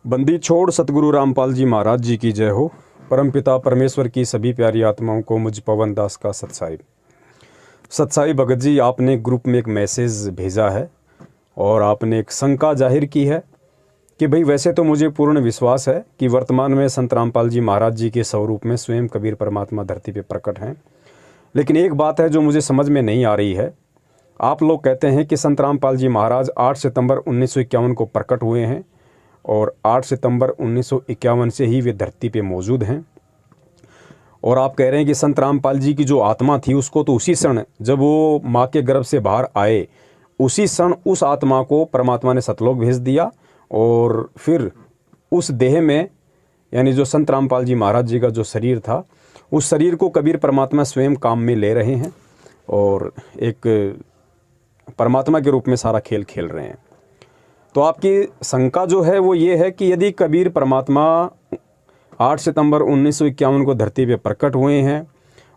बंदी छोड़ सतगुरु रामपाल जी महाराज जी की जय हो। परमपिता परमेश्वर की सभी प्यारी आत्माओं को मुझ पवन दास का सत्साई भगत जी, आपने ग्रुप में एक मैसेज भेजा है और आपने एक शंका जाहिर की है कि भाई वैसे तो मुझे पूर्ण विश्वास है कि वर्तमान में संत रामपाल जी महाराज जी के स्वरूप में स्वयं कबीर परमात्मा धरती पे प्रकट हैं, लेकिन एक बात है जो मुझे समझ में नहीं आ रही है। आप लोग कहते हैं कि संत रामपाल जी महाराज 8 सितंबर 1951 को प्रकट हुए हैं और 8 सितंबर 1951 से ही वे धरती पे मौजूद हैं। और आप कह रहे हैं कि संत रामपाल जी की जो आत्मा थी उसको तो उसी क्षण जब वो माँ के गर्भ से बाहर आए, उसी क्षण उस आत्मा को परमात्मा ने सतलोक भेज दिया और फिर उस देह में, यानी जो संत रामपाल जी महाराज जी का जो शरीर था, उस शरीर को कबीर परमात्मा स्वयं काम में ले रहे हैं और एक परमात्मा के रूप में सारा खेल खेल रहे हैं। तो आपकी शंका जो है वो ये है कि यदि कबीर परमात्मा 8 सितंबर 1951 को धरती पे प्रकट हुए हैं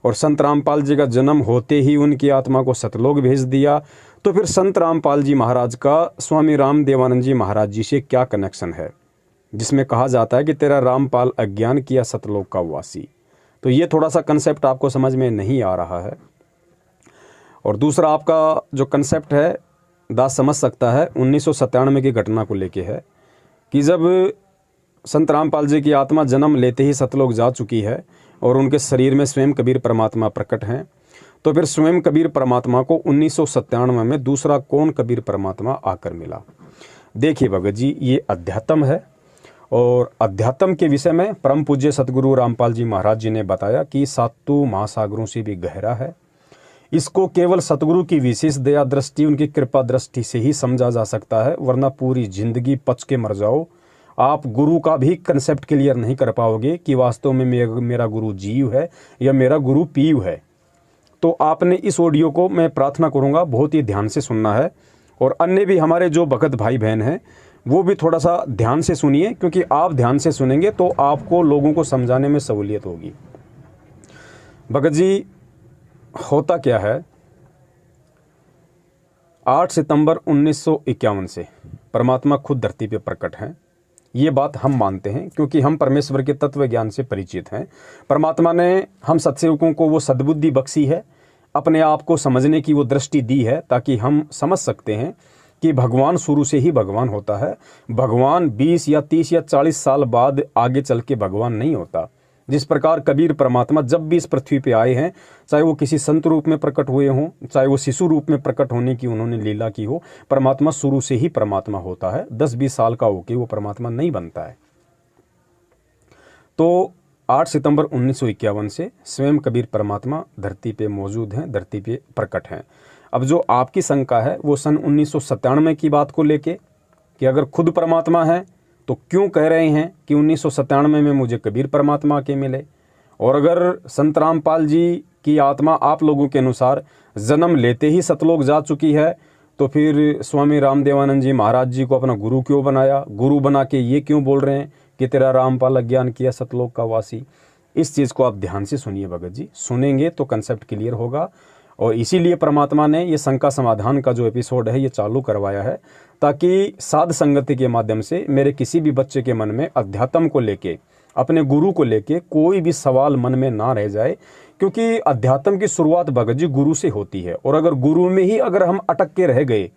और संत रामपाल जी का जन्म होते ही उनकी आत्मा को सतलोक भेज दिया, तो फिर संत रामपाल जी महाराज का स्वामी राम देवानंद जी महाराज जी से क्या कनेक्शन है, जिसमें कहा जाता है कि तेरा रामपाल अज्ञान किया सतलोक का वासी। तो ये थोड़ा सा कंसेप्ट आपको समझ में नहीं आ रहा है। और दूसरा आपका जो कंसेप्ट है दास समझ सकता है 1997 की घटना को लेके है कि जब संत रामपाल जी की आत्मा जन्म लेते ही सतलोक जा चुकी है और उनके शरीर में स्वयं कबीर परमात्मा प्रकट हैं, तो फिर स्वयं कबीर परमात्मा को 1997 में दूसरा कौन कबीर परमात्मा आकर मिला। देखिए भगत जी, ये अध्यात्म है और अध्यात्म के विषय में परम पूज्य सतगुरु रामपाल जी महाराज जी ने बताया कि सातों महासागरों से भी गहरा है। इसको केवल सतगुरु की विशेष दया दृष्टि, उनकी कृपा दृष्टि से ही समझा जा सकता है, वरना पूरी जिंदगी पच के मर जाओ, आप गुरु का भी कंसेप्ट क्लियर नहीं कर पाओगे कि वास्तव में मेरा गुरु जीव है या मेरा गुरु पीव है। तो आपने इस ऑडियो को, मैं प्रार्थना करूंगा, बहुत ही ध्यान से सुनना है और अन्य भी हमारे जो भगत भाई बहन हैं वो भी थोड़ा सा ध्यान से सुनिए, क्योंकि आप ध्यान से सुनेंगे तो आपको लोगों को समझाने में सहूलियत होगी। भगत जी, होता क्या है, 8 सितंबर 1951 से परमात्मा खुद धरती पे प्रकट हैं। ये बात हम मानते हैं क्योंकि हम परमेश्वर के तत्व ज्ञान से परिचित हैं। परमात्मा ने हम सत्सेवकों को वो सद्बुद्धि बख्शी है, अपने आप को समझने की वो दृष्टि दी है, ताकि हम समझ सकते हैं कि भगवान शुरू से ही भगवान होता है। भगवान 20 या 30 या 40 साल बाद आगे चल के भगवान नहीं होता। जिस प्रकार कबीर परमात्मा जब भी इस पृथ्वी पे आए हैं, चाहे वो किसी संत रूप में प्रकट हुए हों, चाहे वो शिशु रूप में प्रकट होने की उन्होंने लीला की हो, परमात्मा शुरू से ही परमात्मा होता है। 10-20 साल का होके वो परमात्मा नहीं बनता है। तो 8 सितंबर 1951 से स्वयं कबीर परमात्मा धरती पे मौजूद हैं, धरती पे प्रकट हैं। अब जो आपकी शंका है वो सन 1997 की बात को लेके कि अगर खुद परमात्मा है तो क्यों कह रहे हैं कि 1997 में मुझे कबीर परमात्मा के मिले, और अगर संत रामपाल जी की आत्मा आप लोगों के अनुसार जन्म लेते ही सतलोक जा चुकी है, तो फिर स्वामी राम देवानंद जी महाराज जी को अपना गुरु क्यों बनाया, गुरु बना के ये क्यों बोल रहे हैं कि तेरा रामपाल अज्ञान किया सतलोक का वासी। इस चीज़ को आप ध्यान से सुनिए भगत जी, सुनेंगे तो कंसेप्ट क्लियर होगा। और इसीलिए परमात्मा ने ये शंका समाधान का जो एपिसोड है ये चालू करवाया है, ताकि साध संगति के माध्यम से मेरे किसी भी बच्चे के मन में अध्यात्म को लेके, अपने गुरु को लेके कोई भी सवाल मन में ना रह जाए। क्योंकि अध्यात्म की शुरुआत भगत जी गुरु से होती है, और अगर गुरु में ही अगर हम अटक के रह गए,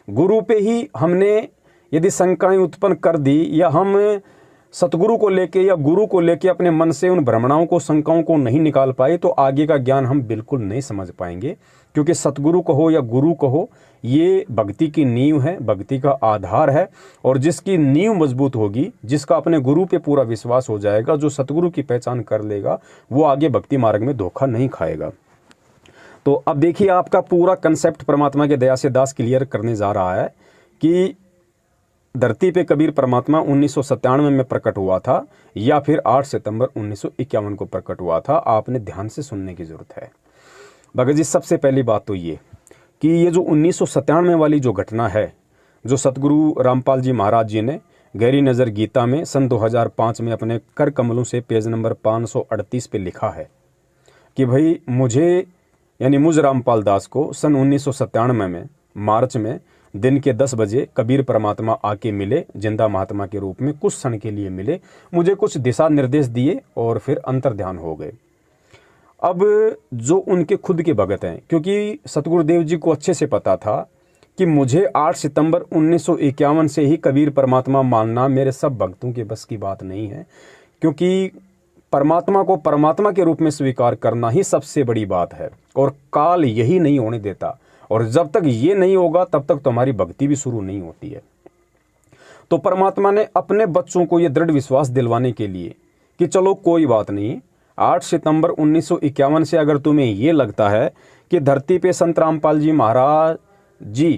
गुरु पे ही हमने यदि शंकाएं उत्पन्न कर दी, या हम सतगुरु को लेके या गुरु को लेके अपने मन से उन भ्रमणाओं को, शंकाओं को नहीं निकाल पाए, तो आगे का ज्ञान हम बिल्कुल नहीं समझ पाएंगे। क्योंकि सतगुरु कहो या गुरु कहो, ये भक्ति की नींव है, भक्ति का आधार है। और जिसकी नींव मजबूत होगी, जिसका अपने गुरु पे पूरा विश्वास हो जाएगा, जो सतगुरु की पहचान कर लेगा, वो आगे भक्ति मार्ग में धोखा नहीं खाएगा। तो अब देखिए, आपका पूरा कंसेप्ट परमात्मा के दया से दास क्लियर करने जा रहा है कि धरती पे कबीर परमात्मा 1997 में प्रकट हुआ था या फिर 8 सितंबर 1951 को प्रकट हुआ था। आपने ध्यान से सुनने की जरूरत है भगत जी। सबसे पहली बात तो ये कि ये जो 1997 वाली जो घटना है, जो सतगुरु रामपाल जी महाराज जी ने गहरी नज़र गीता में सन 2005 में अपने कर कमलों से पेज नंबर 538 पे लिखा है कि भाई मुझे, यानी मुझ रामपाल दास को सन 1997 में मार्च में दिन के 10 बजे कबीर परमात्मा आके मिले, जिंदा महात्मा के रूप में कुछ क्षण के लिए मिले, मुझे कुछ दिशा निर्देश दिए और फिर अंतर्ध्यान हो गए। अब जो उनके खुद के भगत हैं, क्योंकि सतगुरुदेव जी को अच्छे से पता था कि मुझे 8 सितंबर 1951 से ही कबीर परमात्मा मानना मेरे सब भक्तों के बस की बात नहीं है, क्योंकि परमात्मा को परमात्मा के रूप में स्वीकार करना ही सबसे बड़ी बात है और काल यही नहीं होने देता, और जब तक ये नहीं होगा तब तक तुम्हारी भक्ति भी शुरू नहीं होती है। तो परमात्मा ने अपने बच्चों को यह दृढ़ विश्वास दिलवाने के लिए कि चलो कोई बात नहीं, 8 सितंबर 1951 से अगर तुम्हें ये लगता है कि धरती पे संत रामपाल जी महाराज जी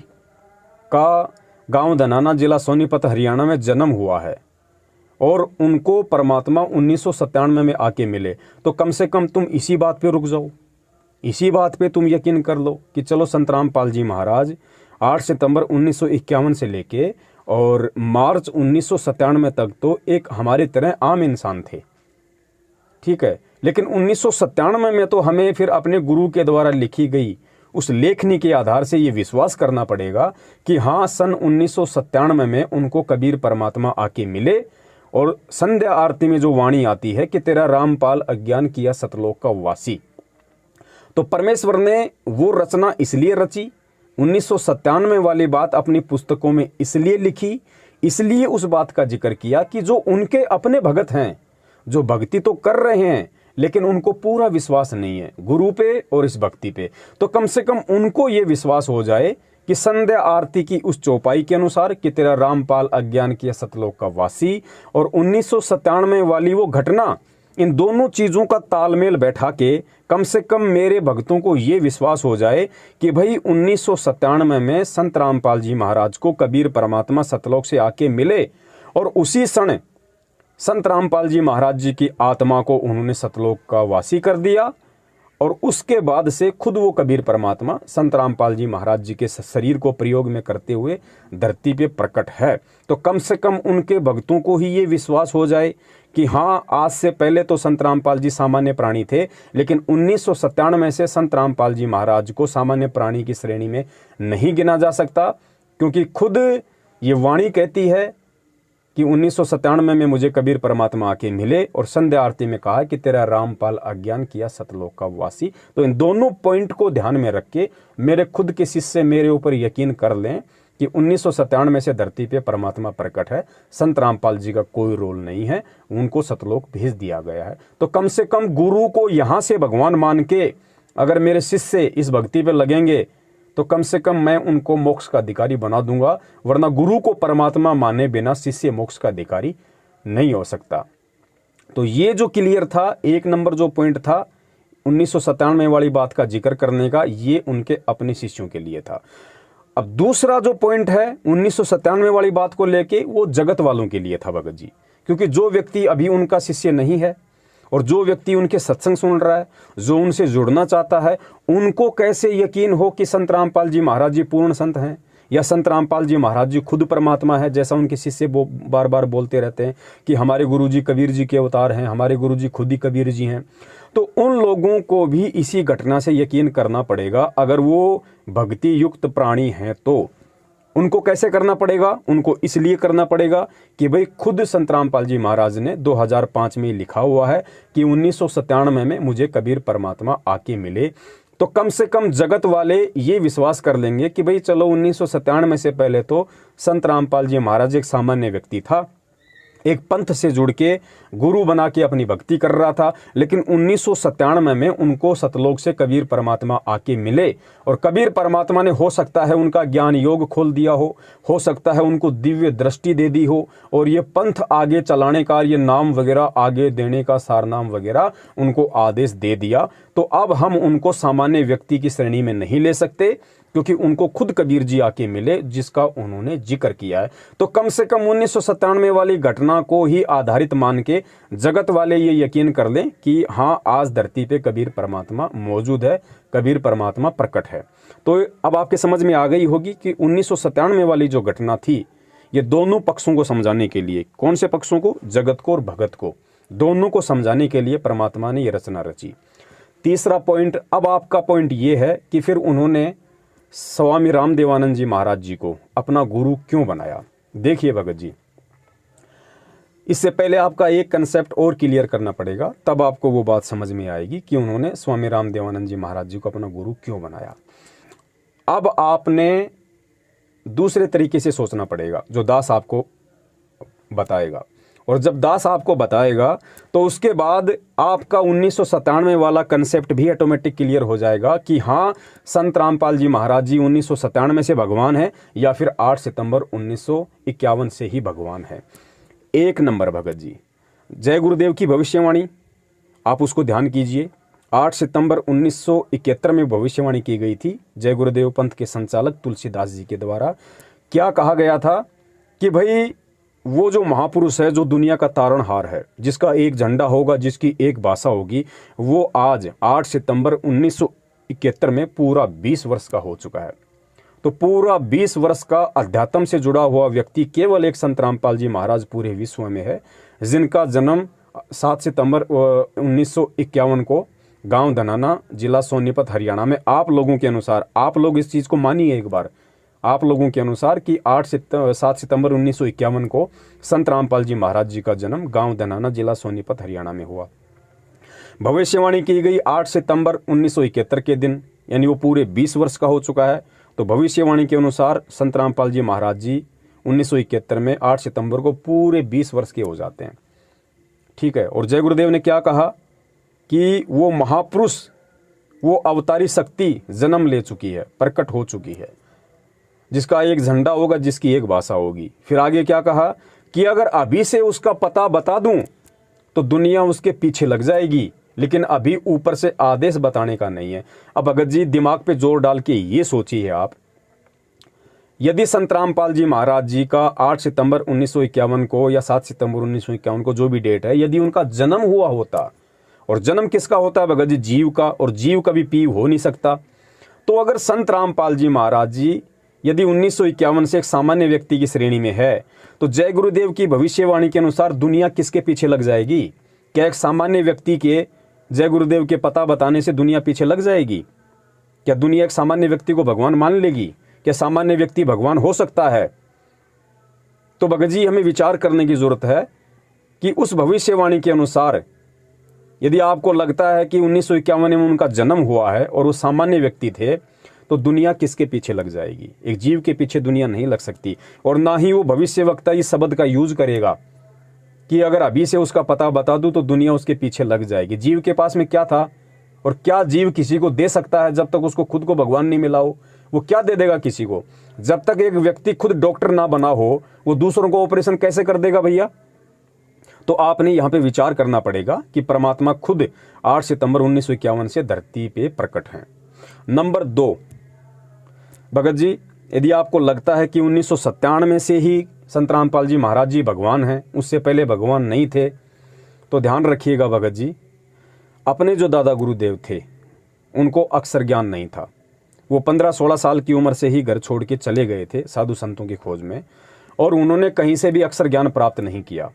का गांव धनाना, जिला सोनीपत, हरियाणा में जन्म हुआ है और उनको परमात्मा 1997 में आके मिले, तो कम से कम तुम इसी बात पे रुक जाओ, इसी बात पे तुम यकीन कर लो कि चलो संत रामपाल जी महाराज 8 सितंबर 1951 से लेके और मार्च 1997 तक तो एक हमारी तरह आम इंसान थे, ठीक है। लेकिन 1997 में तो हमें फिर अपने गुरु के द्वारा लिखी गई उस लेखनी के आधार से ये विश्वास करना पड़ेगा कि हाँ, सन 1997 में उनको कबीर परमात्मा आके मिले और संध्या आरती में जो वाणी आती है कि तेरा रामपाल अज्ञान किया सतलोक का वासी, तो परमेश्वर ने वो रचना इसलिए रची, 1997 वाली बात अपनी पुस्तकों में इसलिए लिखी, इसलिए उस बात का जिक्र किया कि जो उनके अपने भगत हैं, जो भक्ति तो कर रहे हैं लेकिन उनको पूरा विश्वास नहीं है गुरु पे और इस भक्ति पे, तो कम से कम उनको ये विश्वास हो जाए कि संध्या आरती की उस चौपाई के अनुसार कि तेरा रामपाल अज्ञान किया सतलोक का वासी और 1997 वाली वो घटना, इन दोनों चीज़ों का तालमेल बैठा के कम से कम मेरे भक्तों को ये विश्वास हो जाए कि भाई 1997 में संत रामपाल जी महाराज को कबीर परमात्मा सतलोक से आके मिले और उसी क्षण संत रामपाल जी महाराज जी की आत्मा को उन्होंने सतलोक का वासी कर दिया और उसके बाद से खुद वो कबीर परमात्मा संत रामपाल जी महाराज जी के शरीर को प्रयोग में करते हुए धरती पे प्रकट है। तो कम से कम उनके भक्तों को ही ये विश्वास हो जाए कि हाँ, आज से पहले तो संत रामपाल जी सामान्य प्राणी थे, लेकिन 1997 से संत रामपाल जी महाराज को सामान्य प्राणी की श्रेणी में नहीं गिना जा सकता, क्योंकि खुद ये वाणी कहती है कि 1997 में मुझे कबीर परमात्मा आके मिले और संध्या आरती में कहा कि तेरा रामपाल अज्ञान किया सतलोक का वासी। तो इन दोनों पॉइंट को ध्यान में रख के मेरे खुद के शिष्य मेरे ऊपर यकीन कर लें कि 1997 से धरती पे परमात्मा प्रकट है, संत रामपाल जी का कोई रोल नहीं है, उनको सतलोक भेज दिया गया है। तो कम से कम गुरु को यहाँ से भगवान मान के अगर मेरे शिष्य इस भक्ति पे लगेंगे तो कम से कम मैं उनको मोक्ष का अधिकारी बना दूंगा, वरना गुरु को परमात्मा माने बिना शिष्य मोक्ष का अधिकारी नहीं हो सकता। तो ये जो क्लियर था, एक नंबर जो पॉइंट था 1997 वाली बात का जिक्र करने का, ये उनके अपने शिष्यों के लिए था। अब दूसरा जो पॉइंट है 1997 वाली बात को लेके, वो जगत वालों के लिए था भगत जी, क्योंकि जो व्यक्ति अभी उनका शिष्य नहीं है और जो व्यक्ति उनके सत्संग सुन रहा है, जो उनसे जुड़ना चाहता है, उनको कैसे यकीन हो कि संत रामपाल जी महाराज जी पूर्ण संत हैं या संत रामपाल जी महाराज जी खुद परमात्मा है, जैसा उनके शिष्य बार बार बोलते रहते हैं कि हमारे गुरुजी कबीर जी के अवतार हैं, हमारे गुरुजी खुद ही कबीर जी हैं। तो उन लोगों को भी इसी घटना से यकीन करना पड़ेगा। अगर वो भक्ति युक्त प्राणी हैं तो उनको कैसे करना पड़ेगा? उनको इसलिए करना पड़ेगा कि भाई खुद संत रामपाल जी महाराज ने 2005 में लिखा हुआ है कि 1997 में मुझे कबीर परमात्मा आके मिले। तो कम से कम जगत वाले ये विश्वास कर लेंगे कि भाई चलो 1997 से पहले तो संत रामपाल जी महाराज एक सामान्य व्यक्ति था, एक पंथ से जुड़ के गुरु बना के अपनी भक्ति कर रहा था, लेकिन 1997 में उनको सतलोक से कबीर परमात्मा आके मिले और कबीर परमात्मा ने हो सकता है उनका ज्ञान योग खोल दिया हो सकता है उनको दिव्य दृष्टि दे दी हो और ये पंथ आगे चलाने का, ये नाम वगैरह आगे देने का, सारनाम वगैरह उनको आदेश दे दिया। तो अब हम उनको सामान्य व्यक्ति की श्रेणी में नहीं ले सकते, क्योंकि उनको खुद कबीर जी आके मिले जिसका उन्होंने जिक्र किया है। तो कम से कम 1997 वाली घटना को ही आधारित मान के जगत वाले ये यकीन कर लें कि हाँ, आज धरती पे कबीर परमात्मा मौजूद है, कबीर परमात्मा प्रकट है। तो अब आपके समझ में आ गई होगी कि 1997 वाली जो घटना थी, ये दोनों पक्षों को समझाने के लिए, कौन से पक्षों को? जगत को और भगत को, दोनों को समझाने के लिए परमात्मा ने ये रचना रची। तीसरा पॉइंट, अब आपका पॉइंट ये है कि फिर उन्होंने स्वामी रामदेवानंद जी महाराज जी को अपना गुरु क्यों बनाया? देखिए भगत जी, इससे पहले आपका एक कंसेप्ट और क्लियर करना पड़ेगा, तब आपको वो बात समझ में आएगी कि उन्होंने स्वामी रामदेवानंद जी महाराज जी को अपना गुरु क्यों बनाया। अब आपने दूसरे तरीके से सोचना पड़ेगा, जो दास आपको बताएगा। और जब दास आपको बताएगा तो उसके बाद आपका 1997 वाला कंसेप्ट भी ऑटोमेटिक क्लियर हो जाएगा कि हाँ, संत रामपाल जी महाराज जी 1997 से भगवान है या फिर 8 सितंबर 1951 से ही भगवान है। एक नंबर भगत जी, जय गुरुदेव की भविष्यवाणी आप उसको ध्यान कीजिए। 8 सितंबर 1971 में भविष्यवाणी की गई थी जय गुरुदेव पंथ के संचालक तुलसीदास जी के द्वारा। क्या कहा गया था कि भाई वो जो महापुरुष है, जो दुनिया का तारणहार है, जिसका एक झंडा होगा, जिसकी एक भाषा होगी, वो आज 8 सितंबर 1971 में पूरा 20 वर्ष का हो चुका है। तो पूरा 20 वर्ष का अध्यात्म से जुड़ा हुआ व्यक्ति केवल एक संत रामपाल जी महाराज पूरे विश्व में है, जिनका जन्म 7 सितंबर 1951 को गांव धनाना, जिला सोनीपत, हरियाणा में, आप लोगों के अनुसार, आप लोग इस चीज़ को मानिए एक बार, आप लोगों के अनुसार कि 7 सितंबर 1951 को संत रामपाल जी महाराज जी का जन्म गांव धनाना, जिला सोनीपत, हरियाणा में हुआ। भविष्यवाणी की गई 8 सितंबर 1971 के दिन, यानी वो पूरे 20 वर्ष का हो चुका है। तो भविष्यवाणी के अनुसार संत रामपाल जी महाराज जी 1971 में 8 सितंबर को पूरे 20 वर्ष के हो जाते हैं। ठीक है। और जय गुरुदेव ने क्या कहा कि वो महापुरुष, वो अवतारी शक्ति जन्म ले चुकी है, प्रकट हो चुकी है, जिसका एक झंडा होगा, जिसकी एक भाषा होगी। फिर आगे क्या कहा कि अगर अभी से उसका पता बता दूं तो दुनिया उसके पीछे लग जाएगी, लेकिन अभी ऊपर से आदेश बताने का नहीं है। अब भगत जी दिमाग पे जोर डाल के ये सोचिए आप, यदि संत रामपाल जी महाराज जी का 8 सितंबर 1951 को या 7 सितंबर 1951 को जो भी डेट है, यदि उनका जन्म हुआ होता, और जन्म किसका होता है भगत जी? जीव का, और जीव कभी पीव हो नहीं सकता। तो अगर संत रामपाल जी महाराज जी यदि 1951 से एक सामान्य व्यक्ति की श्रेणी में है, तो जय गुरुदेव की भविष्यवाणी के अनुसार दुनिया किसके पीछे लग जाएगी? क्या एक सामान्य व्यक्ति के जय गुरुदेव के पता बताने से दुनिया पीछे लग जाएगी? क्या दुनिया एक सामान्य व्यक्ति को भगवान मान लेगी? क्या सामान्य व्यक्ति भगवान हो सकता है? तो भगत जी हमें विचार करने की जरूरत है कि उस भविष्यवाणी के अनुसार यदि आपको लगता है कि 1951 में उनका जन्म हुआ है और वो सामान्य व्यक्ति थे, तो दुनिया किसके पीछे लग जाएगी? एक जीव के पीछे दुनिया नहीं लग सकती। और ना ही वो भविष्यवक्ता इस शब्द का यूज करेगा कि अगर अभी से उसका पता बता दूं तो दुनिया उसके पीछे लग जाएगी। जीव के पास में क्या था, और क्या जीव किसी को दे सकता है जब तक उसको खुद को भगवान नहीं मिला हो? वो क्या दे देगा किसी को? जब तक एक व्यक्ति खुद डॉक्टर ना बना हो, वो दूसरों को ऑपरेशन कैसे कर देगा भैया? तो आपने यहाँ पे विचार करना पड़ेगा कि परमात्मा खुद 8 सितंबर 1951 से धरती पे प्रकट हैं। नंबर 2, भगत जी यदि आपको लगता है कि 1997 से ही संत रामपाल जी महाराज जी भगवान हैं, उससे पहले भगवान नहीं थे, तो ध्यान रखिएगा भगत जी, अपने जो दादा गुरुदेव थे उनको अक्षर ज्ञान नहीं था। वो 15-16 साल की उम्र से ही घर छोड़ के चले गए थे साधु संतों की खोज में, और उन्होंने कहीं से भी अक्षर ज्ञान प्राप्त नहीं किया।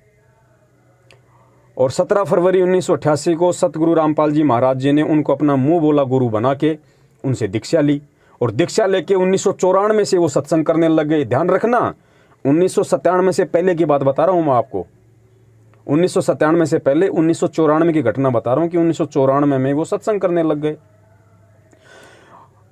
और 17 फरवरी 1988 को सतगुरु रामपाल जी महाराज जी ने उनको अपना मुंह बोला गुरु बना के उनसे दीक्षा ली, और दीक्षा लेके 1994 से वो सत्संग करने लग गए। ध्यान रखना, 1997 से पहले की बात बता रहा हूं मैं आपको, 1997 से पहले 1994 की घटना बता रहा हूं कि 1994 में वो सत्संग करने लग गए।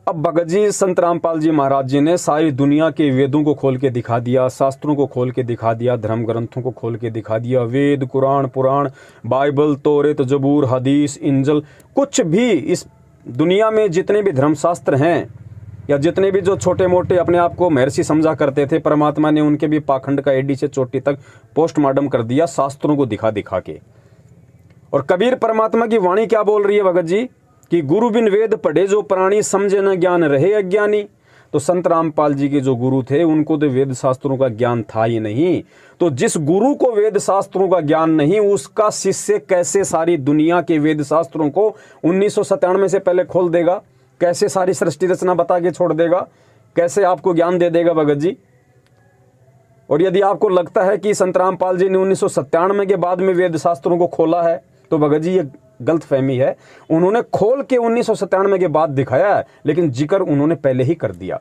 अब भगत जी संत रामपाल जी महाराज जी ने सारी दुनिया के वेदों को खोल के दिखा दिया, शास्त्रों को खोल के दिखा दिया, धर्म ग्रंथों को खोल के दिखा दिया, वेद, कुरान, पुराण, बाइबल, तौरेत, जबूर, हदीस, इंजल, कुछ भी इस दुनिया में जितने भी धर्मशास्त्र हैं या जितने भी जो छोटे मोटे अपने आप को महर्षि समझा करते थे, परमात्मा ने उनके भी पाखंड का एडी से चोटी तक पोस्टमार्टम कर दिया शास्त्रों को दिखा दिखा के। और कबीर परमात्मा की वाणी क्या बोल रही है भगत जी कि गुरु बिन वेद पढ़े जो प्राणी, समझे न ज्ञान रहे अज्ञानी। तो संत रामपाल जी के जो गुरु थे उनको तो वेद शास्त्रों का ज्ञान था ही नहीं। तो जिस गुरु को वेद शास्त्रों का ज्ञान नहीं, उसका शिष्य कैसे सारी दुनिया के वेद शास्त्रों को 1997 से पहले खोल देगा? कैसे सारी सृष्टि रचना बता के छोड़ देगा? कैसे आपको ज्ञान दे देगा भगत जी? और यदि आपको लगता है कि संत रामपाल जी ने 1997 के बाद में वेद शास्त्रों को खोला है, तो भगत जी ये गलतफहमी है, उन्होंने खोल के 1997 के बाद दिखाया है, लेकिन जिक्र उन्होंने पहले ही कर दिया।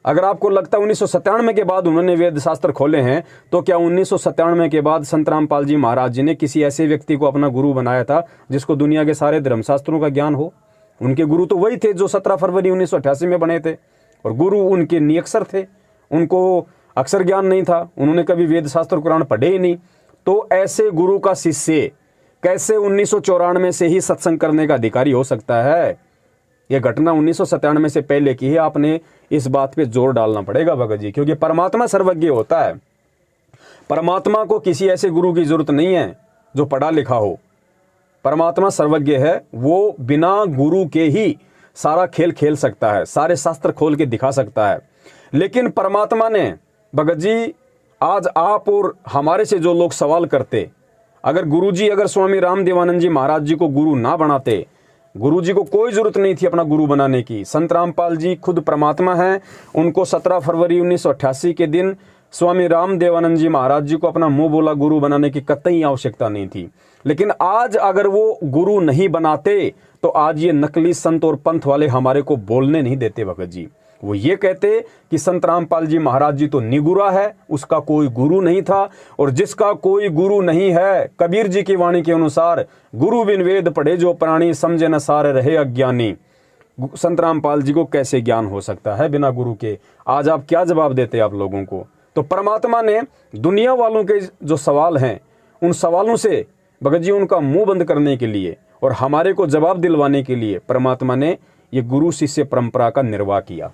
अगर आपको लगता है 1997 के बाद उन्होंने वेद शास्त्र खोले हैं, तो क्या 1997 के बाद संत रामपाल जी महाराज जी ने किसी ऐसे व्यक्ति को अपना गुरु बनाया था जिसको दुनिया के सारे धर्मशास्त्रों का ज्ञान हो? उनके गुरु तो वही थे जो 17 फरवरी 1988 में बने थे, और गुरु उनके निरक्षर थे, उनको अक्षर ज्ञान नहीं था, उन्होंने कभी वेद शास्त्र कुरान पढ़े ही नहीं। तो ऐसे गुरु का शिष्य कैसे 1994 से ही सत्संग करने का अधिकारी हो सकता है? यह घटना 1997 से पहले की है। आपने इस बात पे जोर डालना पड़ेगा भगत जी, क्योंकि परमात्मा सर्वज्ञ होता है। परमात्मा को किसी ऐसे गुरु की जरूरत नहीं है जो पढ़ा लिखा हो। परमात्मा सर्वज्ञ है, वो बिना गुरु के ही सारा खेल खेल सकता है, सारे शास्त्र खोल के दिखा सकता है। लेकिन परमात्मा ने भगत जी, आज आप और हमारे से जो लोग सवाल करते, अगर गुरुजी, अगर स्वामी रामदेवानंद जी महाराज जी को गुरु ना बनाते, गुरुजी को कोई जरूरत नहीं थी अपना गुरु बनाने की। संत रामपाल जी खुद परमात्मा हैं, उनको 17 फरवरी 1988 के दिन स्वामी रामदेवानंद जी महाराज जी को अपना मुंह बोला गुरु बनाने की कतई आवश्यकता नहीं थी। लेकिन आज अगर वो गुरु नहीं बनाते तो आज ये नकली संत और पंथ वाले हमारे को बोलने नहीं देते भगत जी। वो ये कहते कि संत रामपाल जी महाराज जी तो निगुरा है, उसका कोई गुरु नहीं था, और जिसका कोई गुरु नहीं है, कबीर जी की वाणी के अनुसार, गुरु बिन वेद पढ़े जो प्राणी, समझे न सार रहे अज्ञानी। संत रामपाल जी को कैसे ज्ञान हो सकता है बिना गुरु के? आज आप क्या जवाब देते आप लोगों को? तो परमात्मा ने दुनिया वालों के जो सवाल हैं, उन सवालों से भगत जी उनका मुंह बंद करने के लिए और हमारे को जवाब दिलवाने के लिए परमात्मा ने ये गुरु शिष्य परंपरा का निर्वाह किया।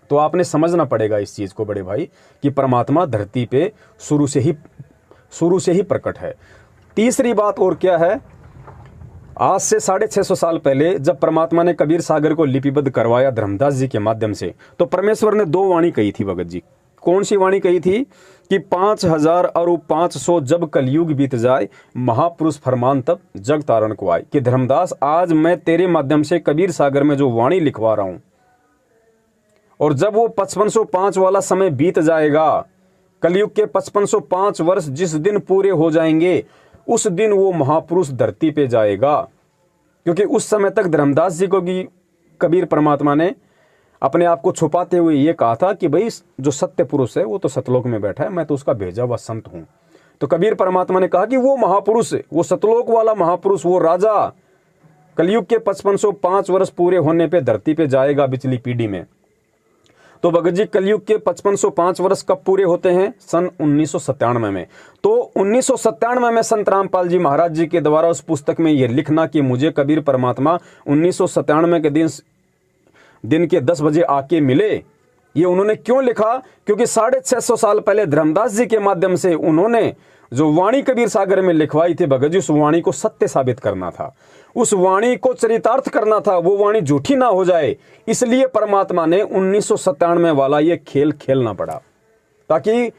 तो आपने समझना पड़ेगा इस चीज को बड़े भाई, कि परमात्मा धरती पे शुरू से ही प्रकट है। तीसरी बात और क्या है, आज से 650 साल पहले जब परमात्मा ने कबीर सागर को लिपिबद्ध करवाया धर्मदास जी के माध्यम से, तो परमेश्वर ने 2 वाणी कही थी भगत जी। कौन सी वाणी कही थी? कि 5000 और 500 जब कलयुग बीत जाए, महापुरुष फरमान तब जग तारण को आए। कि धर्मदास, आज मैं तेरे माध्यम से कबीर सागर में जो वाणी लिखवा रहा हूं, और जब वो 5505 वाला समय बीत जाएगा, कलयुग के 5505 वर्ष जिस दिन पूरे हो जाएंगे, उस दिन वो महापुरुष धरती पे जाएगा। क्योंकि उस समय तक धर्मदास जी को भी कबीर परमात्मा ने अपने आप को छुपाते हुए ये कहा था कि भाई जो सत्य पुरुष है वो तो सतलोक में बैठा है, मैं तो उसका भेजा हुआ संत हूं। तो कबीर परमात्मा ने कहा कि वो महापुरुष, वो सतलोक वाला महापुरुष, वो राजा कलयुग के 5505 वर्ष पूरे होने पे धरती पे जाएगा पिछली पीढ़ी में। तो भगत जी, कलयुग के 5505 वर्ष कब पूरे होते हैं? सन 1997 में। तो 1997 में संत रामपाल जी महाराज जी के द्वारा उस पुस्तक में यह लिखना कि मुझे कबीर परमात्मा 1997 के दिन के 10 बजे आके मिले, ये उन्होंने क्यों लिखा? क्योंकि 650 साल पहले धर्मदास जी के माध्यम से उन्होंने जो वाणी कबीर सागर में लिखवाई थी भगत जी, उस वाणी को सत्य साबित करना था, उस वाणी को चरितार्थ करना था, वो वाणी झूठी ना हो जाए। इसलिए परमात्मा ने 1997 वाला ये खेल खेलना पड़ा, ताकि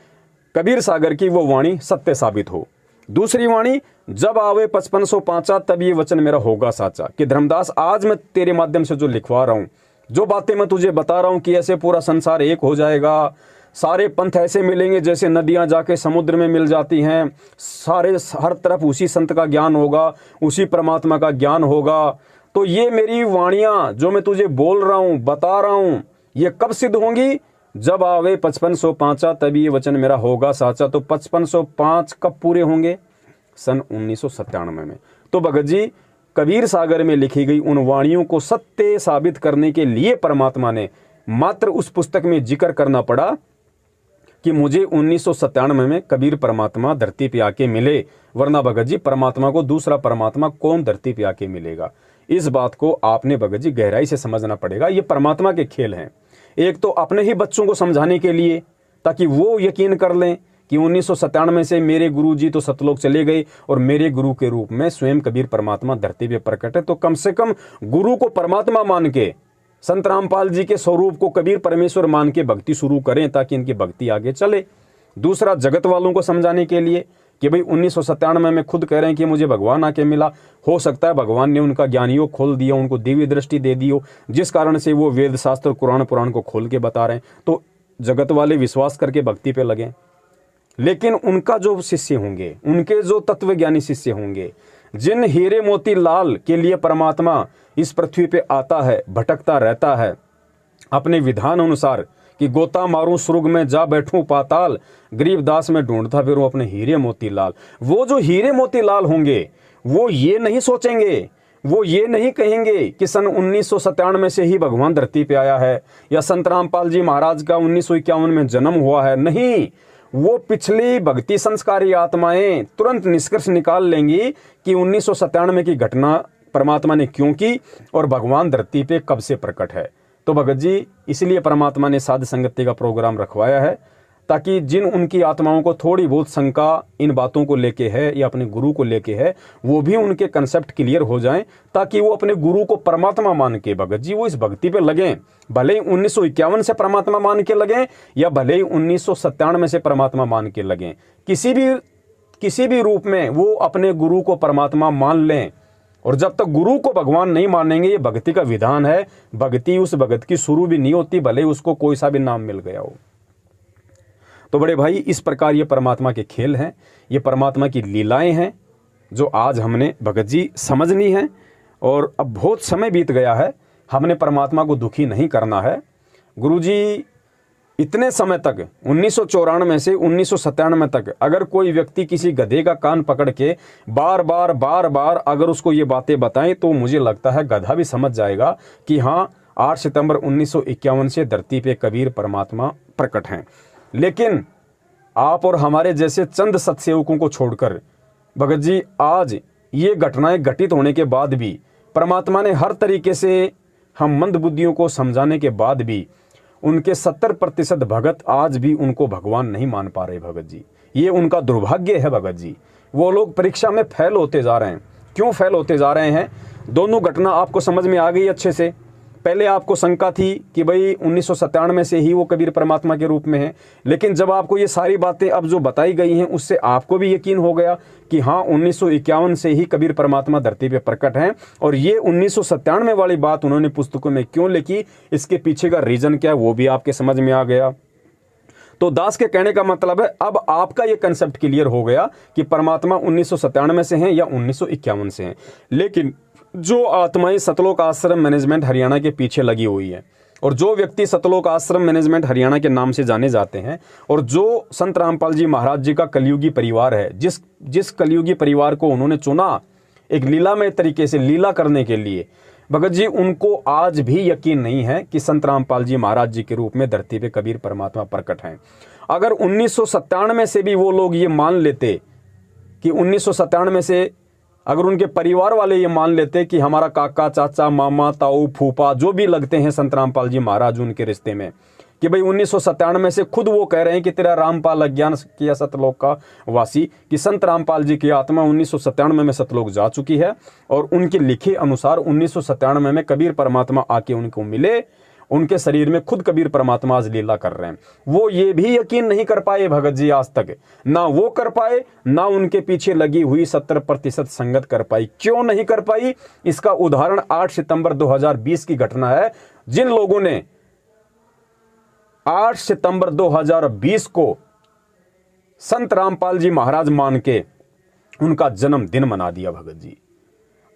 कबीर सागर की वो वाणी सत्य साबित हो। दूसरी वाणी, जब आवे 5505 तब ये वचन मेरा होगा साचा। कि धर्मदास, आज मैं तेरे माध्यम से जो लिखवा रहा हूं, जो बातें मैं तुझे बता रहा हूं कि ऐसे पूरा संसार एक हो जाएगा, सारे पंथ ऐसे मिलेंगे जैसे नदियां जाके समुद्र में मिल जाती हैं, सारे हर तरफ उसी संत का ज्ञान होगा, उसी परमात्मा का ज्ञान होगा। तो ये मेरी वाणियां जो मैं तुझे बोल रहा हूं, बता रहा हूं, ये कब सिद्ध होंगी? जब आवे 5505 तभी ये वचन मेरा होगा साचा। तो 5505 कब पूरे होंगे? सन 1997 में। तो भगत जी, कबीर सागर में लिखी गई उन वाणियों को सत्य साबित करने के लिए परमात्मा ने मात्र उस पुस्तक में जिक्र करना पड़ा कि मुझे 1997 में कबीर परमात्मा धरती पे आके मिले, वरना भगत जी परमात्मा को दूसरा परमात्मा कौन धरती पे आके मिलेगा? इस बात को आपने भगत जी गहराई से समझना पड़ेगा। ये परमात्मा के खेल हैं। एक तो अपने ही बच्चों को समझाने के लिए, ताकि वो यकीन कर लें कि 1997 से मेरे गुरु जी तो सतलोक चले गए और मेरे गुरु के रूप में स्वयं कबीर परमात्मा धरती पे प्रकट है। तो कम से कम गुरु को परमात्मा मान के, संत रामपाल जी के स्वरूप को कबीर परमेश्वर मान के भक्ति शुरू करें, ताकि इनकी भक्ति आगे चले। दूसरा, जगत वालों को समझाने के लिए कि भाई 1997 में खुद कह रहे हैं कि मुझे भगवान आके मिला, हो सकता है भगवान ने उनका ज्ञानियों खोल दिया, उनको दिव्य दृष्टि दे दी हो, जिस कारण से वो वेद शास्त्र कुरान पुराण को खोल के बता रहे हैं। तो जगत वाले विश्वास करके भक्ति पे लगे, लेकिन उनका जो शिष्य होंगे, उनके जो तत्वज्ञानी शिष्य होंगे, जिन हीरे मोती लाल के लिए परमात्मा इस पृथ्वी पे आता है, भटकता रहता है अपने विधान अनुसार कि गोता मारूं स्वर्ग में जा बैठूं पाताल, गरीबदास में ढूंढता फिरूं अपने हीरे मोती लाल। वो जो हीरे मोती लाल होंगे वो ये नहीं सोचेंगे, वो ये नहीं कहेंगे कि सन 1997 से ही भगवान धरती पे आया है या संत रामपाल जी महाराज का 1951 में जन्म हुआ है। नहीं, वो पिछली भक्ति संस्कारी आत्माएं तुरंत निष्कर्ष निकाल लेंगी कि 1997 की घटना परमात्मा ने क्यों की और भगवान धरती पे कब से प्रकट है। तो भगत जी, इसलिए परमात्मा ने साध संगति का प्रोग्राम रखवाया है ताकि जिन उनकी आत्माओं को थोड़ी बहुत शंका इन बातों को लेके है या अपने गुरु को लेके है, वो भी उनके कंसेप्ट क्लियर हो जाएं, ताकि वो अपने गुरु को परमात्मा मान के भगत जी वो इस भक्ति पे लगें। भले ही 1951 से परमात्मा मान के लगें या भले ही 1997 से परमात्मा मान के लगें, किसी भी रूप में वो अपने गुरु को परमात्मा मान लें। और जब तक गुरु को भगवान नहीं मानेंगे, ये भक्ति का विधान है, भक्ति उस भगत की शुरू भी नहीं होती, भले ही उसको कोई सा भी नाम मिल गया हो। तो बड़े भाई, इस प्रकार ये परमात्मा के खेल हैं, ये परमात्मा की लीलाएं हैं जो आज हमने भगत जी समझनी है। और अब बहुत समय बीत गया है, हमने परमात्मा को दुखी नहीं करना है। गुरुजी इतने समय तक 1994 से 1997 तक अगर कोई व्यक्ति किसी गधे का कान पकड़ के बार बार अगर उसको ये बातें बताएं तो मुझे लगता है गधा भी समझ जाएगा कि हाँ, 8 सितंबर 1951 से धरती पे कबीर परमात्मा प्रकट हैं। लेकिन आप और हमारे जैसे चंद सत्सेवकों को छोड़कर भगत जी, आज ये घटनाएं घटित होने के बाद भी परमात्मा ने हर तरीके से हम मंदबुद्धियों को समझाने के बाद भी उनके 70% भगत आज भी उनको भगवान नहीं मान पा रहे। भगत जी, ये उनका दुर्भाग्य है। भगत जी, वो लोग परीक्षा में फेल होते जा रहे हैं। क्यों फेल होते जा रहे हैं? दोनों घटना आपको समझ में आ गई अच्छे से। पहले आपको शंका थी कि भाई 1997 से ही वो कबीर परमात्मा के रूप में है, लेकिन जब आपको ये सारी बातें अब जो बताई गई हैं उससे आपको भी यकीन हो गया कि हाँ, 1951 से ही कबीर परमात्मा धरती पे प्रकट हैं। और ये 1997 वाली बात उन्होंने पुस्तकों में क्यों लिखी, इसके पीछे का रीजन क्या है, वो भी आपके समझ में आ गया। तो दास के कहने का मतलब है अब आपका ये कंसेप्ट क्लियर हो गया कि परमात्मा 1997 से हैं या 1951 से हैं। लेकिन जो आत्माएं सतलोक आश्रम मैनेजमेंट हरियाणा के पीछे लगी हुई है और जो व्यक्ति सतलोक आश्रम मैनेजमेंट हरियाणा के नाम से जाने जाते हैं और जो संत रामपाल जी महाराज जी का कलयुगी परिवार है, जिस कलयुगी परिवार को उन्होंने चुना एक लीलामय तरीके से लीला करने के लिए, भगत जी उनको आज भी यकीन नहीं है कि संत रामपाल जी महाराज जी के रूप में धरती पे कबीर परमात्मा प्रकट हैं। अगर 1997 से भी वो लोग ये मान लेते कि 1997 से अगर उनके परिवार वाले ये मान लेते कि हमारा काका, चाचा, मामा, ताऊ, फूफा जो भी लगते हैं संत रामपाल जी महाराज उनके रिश्ते में, कि भाई 1997 से खुद वो कह रहे हैं कि तेरा रामपाल अज्ञान किया सतलोक का वासी, कि संत रामपाल जी की आत्मा 1997 में सतलोक जा चुकी है और उनके लिखे अनुसार 1997 में कबीर परमात्मा आके उनको मिले, उनके शरीर में खुद कबीर परमात्मा आज लीला कर रहे हैं। वो ये भी यकीन नहीं कर पाए भगत जी आज तक, ना वो कर पाए ना उनके पीछे लगी हुई 70% संगत कर पाई। क्यों नहीं कर पाई? इसका उदाहरण 8 सितंबर 2020 की घटना है। जिन लोगों ने 8 सितंबर 2020 को संत रामपाल जी महाराज मान के उनका जन्मदिन मना दिया। भगत जी,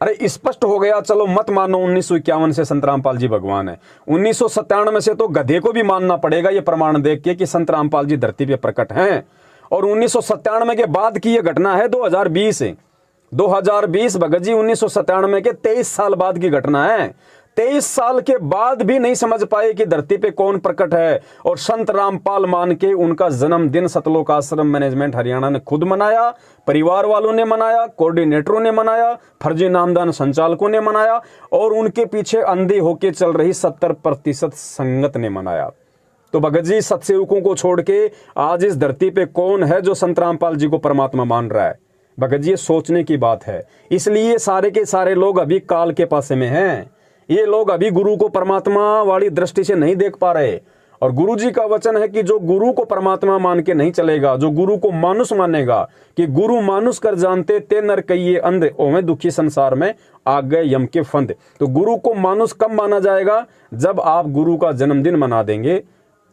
अरे स्पष्ट हो गया, चलो मत मानो 1951 से संत रामपाल जी भगवान है, 1997 से तो गधे को भी मानना पड़ेगा ये प्रमाण देख के कि संत रामपाल जी धरती पे प्रकट हैं। और 1997 के बाद की ये घटना है 2020 भगत जी 1997 के 23 साल बाद की घटना है। 23 साल के बाद भी नहीं समझ पाए कि धरती पे कौन प्रकट है और संत रामपाल मान के उनका जन्मदिन सतलोक आश्रम मैनेजमेंट हरियाणा ने खुद मनाया, परिवार वालों ने मनाया, कोऑर्डिनेटरों ने मनाया, फर्जी नामदान संचालकों ने मनाया और उनके पीछे अंधे होके चल रही 70% संगत ने मनाया। तो भगत जी, सत्सेवकों को छोड़ के आज इस धरती पे कौन है जो संत रामपाल जी को परमात्मा मान रहा है? भगत जी, ये सोचने की बात है। इसलिए सारे के सारे लोग अभी काल के पासे में हैं। ये लोग अभी गुरु को परमात्मा वाली दृष्टि से नहीं देख पा रहे। और गुरु जी का वचन है कि जो गुरु को परमात्मा मान के नहीं चलेगा, जो गुरु को मानुष मानेगा, कि गुरु मानुष कर जानते ते नर कहिए अंध, ओवें दुखी संसार में आ गए यम के फंद। तो गुरु को मानुष कब माना जाएगा? जब आप गुरु का जन्मदिन मना देंगे।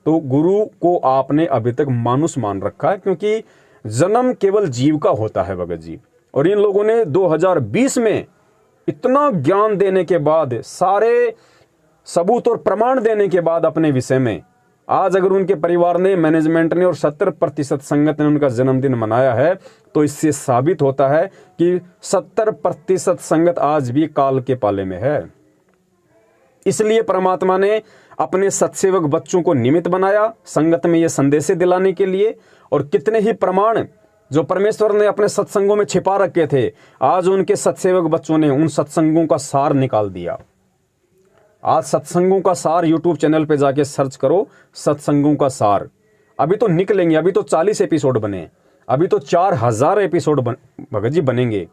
तो गुरु को आपने अभी तक मानुष मान रखा है, क्योंकि जन्म केवल जीव का होता है भगत जी। और इन लोगों ने 2020 में इतना ज्ञान देने के बाद, सारे सबूत और प्रमाण देने के बाद अपने विषय में, आज अगर उनके परिवार ने, मैनेजमेंट ने और 70% संगत ने उनका जन्मदिन मनाया है, तो इससे साबित होता है कि 70% संगत आज भी काल के पाले में है। इसलिए परमात्मा ने अपने सत्सेवक बच्चों को निमित्त बनाया संगत में ये संदेशे दिलाने के लिए। और कितने ही प्रमाण जो परमेश्वर ने अपने सत्संगों में छिपा रखे थे, आज उनके सत्सेवक बच्चों ने उन सत्संगों का सार निकाल दिया। आज सत्संगों का सार यूट्यूब चैनल पे जाके सर्च करो, सत्संगों का सार। अभी तो निकलेंगे, अभी तो 40 एपिसोड बने, अभी तो 4000 एपिसोड भगत जी बनेंगे।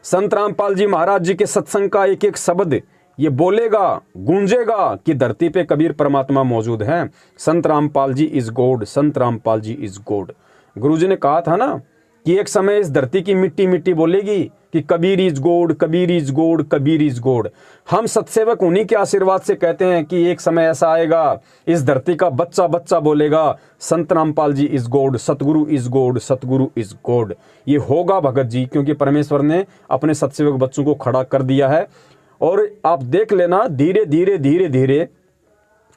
संत रामपाल जी महाराज जी के सत्संग का एक एक शब्द ये बोलेगा, गूंजेगा कि धरती पे कबीर परमात्मा मौजूद हैं। संत Rampal ji is God, Sant Rampal ji is God. गुरुजी ने कहा था ना कि एक समय इस धरती की मिट्टी मिट्टी बोलेगी कि Kabir is God, Kabir is God, Kabir is God. हम सत्सेवक उन्हीं के आशीर्वाद से कहते हैं कि एक समय ऐसा आएगा, इस धरती का बच्चा बच्चा बोलेगा संत Rampal ji is God, Satguru is God, Satguru is God. ये होगा भगत जी, क्योंकि परमेश्वर ने अपने सत्सेवक बच्चों को खड़ा कर दिया है। और आप देख लेना, धीरे धीरे धीरे धीरे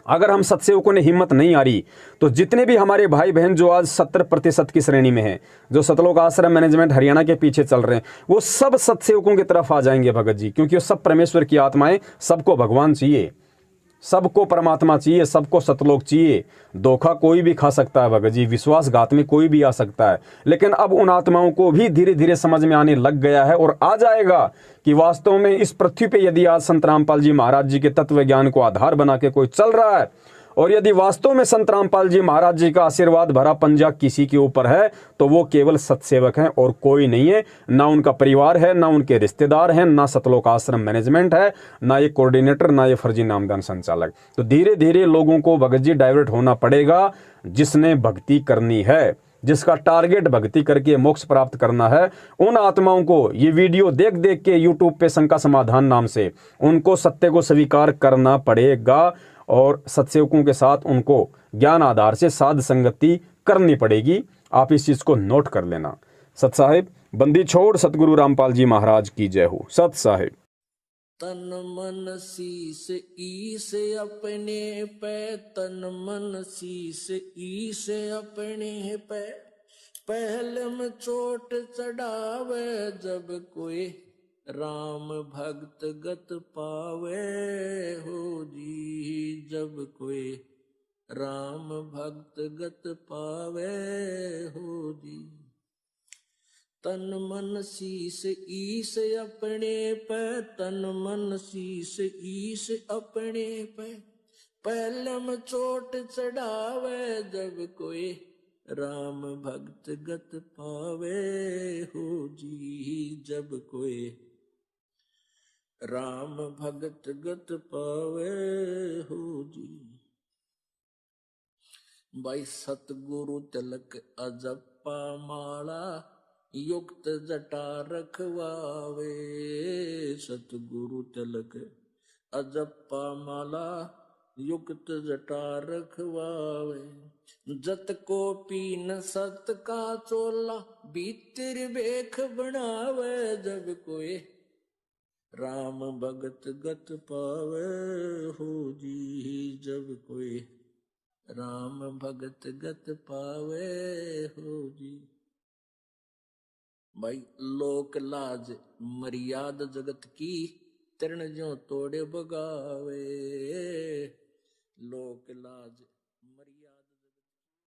अगर हम सत्सेवकों ने हिम्मत नहीं आ रही, तो जितने भी हमारे भाई बहन जो आज 70% की श्रेणी में हैं, जो सतलोक आश्रम मैनेजमेंट हरियाणा के पीछे चल रहे हैं, वो सब सत्सेवकों की तरफ आ जाएंगे भगत जी, क्योंकि वो सब परमेश्वर की आत्माएं। सबको भगवान चाहिए, सबको परमात्मा चाहिए, सबको सतलोक चाहिए। धोखा कोई भी खा सकता है भगत जी, विश्वासघात में कोई भी आ सकता है, लेकिन अब उन आत्माओं को भी धीरे धीरे समझ में आने लग गया है और आ जाएगा कि वास्तव में इस पृथ्वी पे यदि आज संत रामपाल जी महाराज जी के तत्व ज्ञान को आधार बना के कोई चल रहा है, और यदि वास्तव में संत रामपाल जी महाराज जी का आशीर्वाद भरा पंजा किसी के ऊपर है, तो वो केवल सत्सेवक हैं और कोई नहीं है। ना उनका परिवार है, ना उनके रिश्तेदार हैं, ना सतलोक आश्रम मैनेजमेंट है, ना ये कोऑर्डिनेटर, ना ये फर्जी नामदान संचालक। तो धीरे धीरे लोगों को भगत जी डाइवर्ट होना पड़ेगा। जिसने भक्ति करनी है, जिसका टारगेट भक्ति करके मोक्ष प्राप्त करना है, उन आत्माओं को ये वीडियो देख देख के यूट्यूब पे शंका समाधान नाम से उनको सत्य को स्वीकार करना पड़ेगा। और सत्सेवकों के साथ उनको ज्ञान आधार से साध संगति करनी पड़ेगी। आप इस चीज को नोट कर लेना। सत साहिब, बंदी छोड़ सतगुरु रामपाल जी महाराज की जय हो। सत साहिब। तन मन शीस ईस अपने पे, तन मन शीस ईस अपने पे, पहले में चोट चढ़ावे जब कोई राम भक्त गत पावे हो जी, जब कोई राम भक्त गत पावे हो जी। तन मन शीस ईस अपने पे, तन मन शीस ईस अपने पे, पहले में चोट चढ़ावे जब कोई राम भक्त गत पावे हो जी, जब कोई राम भगत गत पावे हो जी। भाई सतगुरु तिलक अजप्पा माला, युक्त जटा रखवावे। सतगुरु तिलक अजप्पा माला, युक्त जटा रखवावे। जत को पीन सत का चोला, भीतर बेख बनावे जब कोई राम भगत गत पावे हो जी, जब कोई राम भगत गत पावे हो जी। भाई लोक लाज मर्याद जगत की, तृण ज्यों तोड़े बगावे। लोक लाज